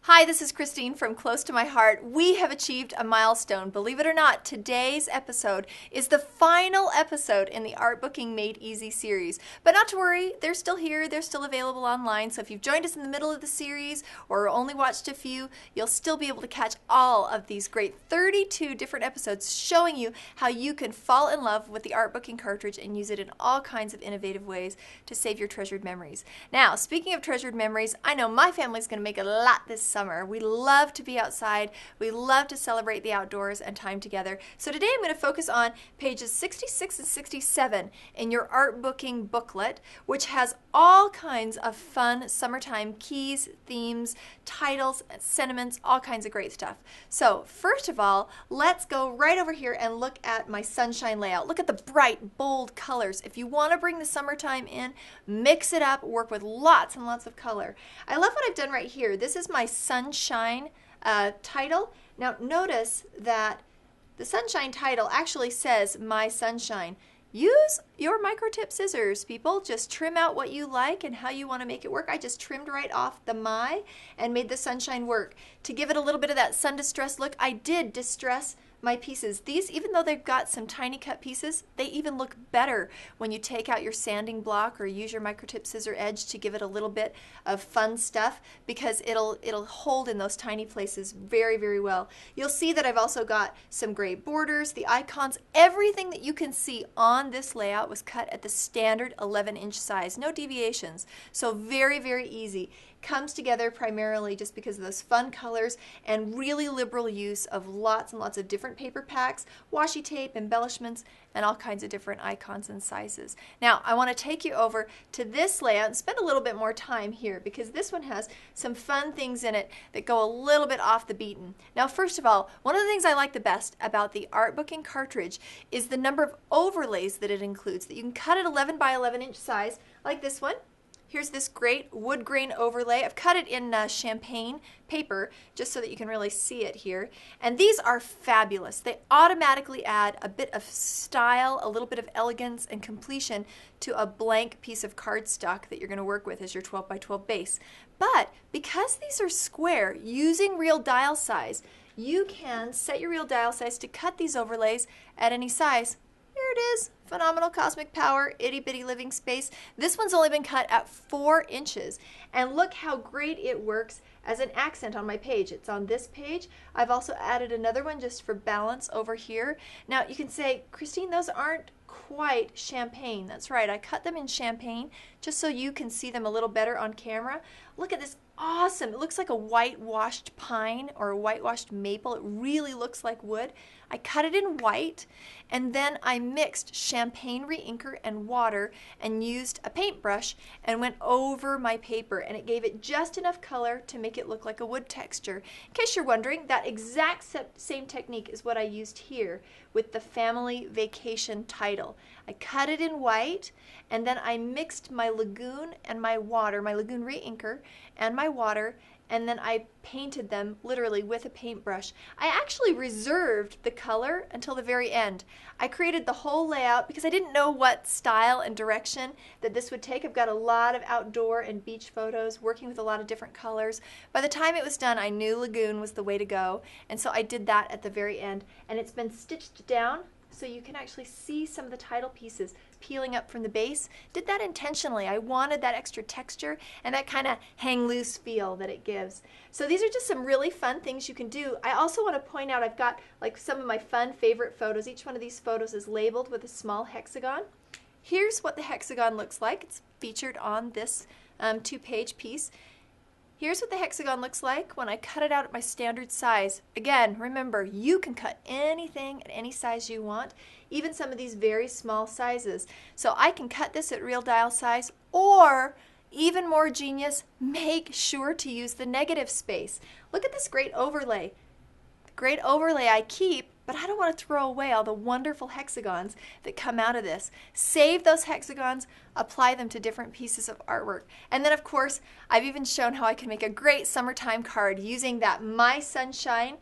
Hi, this is Christine from Close to My Heart. We have achieved a milestone. Believe it or not, today's episode is the final episode in the Artbooking Made Easy series. But not to worry, they're still here, they're still available online. So if you've joined us in the middle of the series or only watched a few, you'll still be able to catch all of these great 32 different episodes showing you how you can fall in love with the Artbooking cartridge and use it in all kinds of innovative ways to save your treasured memories. Now, speaking of treasured memories, I know my family's going to make a lot this summer. We love to be outside. We love to celebrate the outdoors and time together. So today I'm going to focus on pages 66 and 67 in your Artbooking booklet, which has all kinds of fun summertime keys, themes, titles, sentiments, all kinds of great stuff. So first of all, let's go right over here and look at my sunshine layout. Look at the bright, bold colors. If you want to bring the summertime in, mix it up, work with lots and lots of color. I love what I've done right here. This is my sunshine title. Now notice that the sunshine title actually says My Sunshine. Use your micro tip scissors, people. Just trim out what you like and how you want to make it work. I just trimmed right off the my and made the sunshine work. To give it a little bit of that sun distress look, I did distress my pieces. These, even though they've got some tiny cut pieces, they even look better when you take out your sanding block or use your micro tip scissor edge to give it a little bit of fun stuff, because it'll hold in those tiny places very, very well. You'll see that I've also got some gray borders, the icons, everything that you can see on this layout was cut at the standard 11-inch size, no deviations. So very, very easy. Comes together primarily just because of those fun colors and really liberal use of lots and lots of different paper packs, washi tape, embellishments, and all kinds of different icons and sizes. Now, I want to take you over to this layout and spend a little bit more time here, because this one has some fun things in it that go a little bit off the beaten. Now, first of all, one of the things I like the best about the Artbooking cartridge is the number of overlays that it includes, that you can cut at 11 by 11-inch size, like this one. Here's this great wood grain overlay. I've cut it in champagne paper just so that you can really see it here. And these are fabulous. They automatically add a bit of style, a little bit of elegance and completion to a blank piece of cardstock that you're going to work with as your 12 by 12 base. But because these are square, using real dial size, you can set your real dial size to cut these overlays at any size. Here it is. Phenomenal cosmic power, itty bitty living space. This one's only been cut at 4 inches. And look how great it works as an accent on my page. It's on this page. I've also added another one just for balance over here. Now you can say, Christine, those aren't quite champagne. That's right, I cut them in champagne just so you can see them a little better on camera. Look at this. Awesome. It looks like a whitewashed pine or a whitewashed maple. It really looks like wood. I cut it in white, and then I mixed champagne re-inker and water and used a paintbrush and went over my paper, and it gave it just enough color to make it look like a wood texture. In case you're wondering, that exact same technique is what I used here with the family vacation title. I cut it in white, and then I mixed my lagoon and my water, my lagoon re-inker and my water, and then I painted them literally with a paintbrush. I actually reserved the color until the very end. I created the whole layout because I didn't know what style and direction that this would take. I've got a lot of outdoor and beach photos working with a lot of different colors. By the time it was done, I knew lagoon was the way to go, and so I did that at the very end, and it's been stitched down so you can actually see some of the title pieces peeling up from the base. Did that intentionally. I wanted that extra texture and that kind of hang loose feel that it gives. So these are just some really fun things you can do. I also want to point out I've got like some of my fun favorite photos. Each one of these photos is labeled with a small hexagon. Here's what the hexagon looks like. It's featured on this 2-page piece. Here's what the hexagon looks like when I cut it out at my standard size. Again, remember, you can cut anything at any size you want, even some of these very small sizes. So I can cut this at real dial size, or even more genius, make sure to use the negative space. Look at this great overlay. The great overlay I keep, but I don't want to throw away all the wonderful hexagons that come out of this. Save those hexagons, apply them to different pieces of artwork. And then of course, I've even shown how I can make a great summertime card using that My Sunshine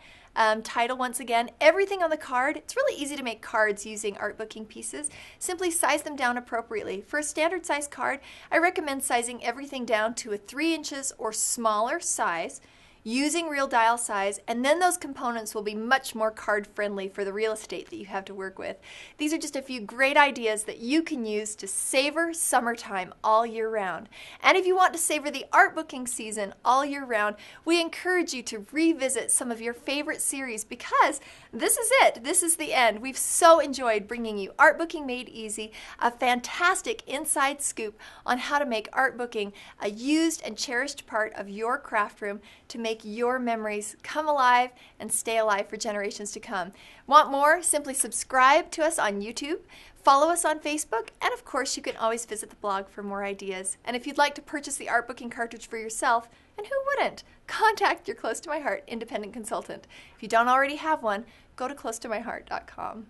title once again. Everything on the card, it's really easy to make cards using Artbooking pieces. Simply size them down appropriately. For a standard size card, I recommend sizing everything down to a 3 inches or smaller size. using real dial size, and then those components will be much more card friendly for the real estate that you have to work with. These are just a few great ideas that you can use to savor summertime all year round. And if you want to savor the art booking season all year round, we encourage you to revisit some of your favorite series, because this is it. This is the end. We've so enjoyed bringing you Art Booking Made Easy, a fantastic inside scoop on how to make art booking a used and cherished part of your craft room to make your memories come alive and stay alive for generations to come. Want more? Simply subscribe to us on YouTube, follow us on Facebook, and of course you can always visit the blog for more ideas. And if you'd like to purchase the art booking cartridge for yourself, and who wouldn't, contact your Close to My Heart independent consultant. If you don't already have one, go to closetomyheart.com.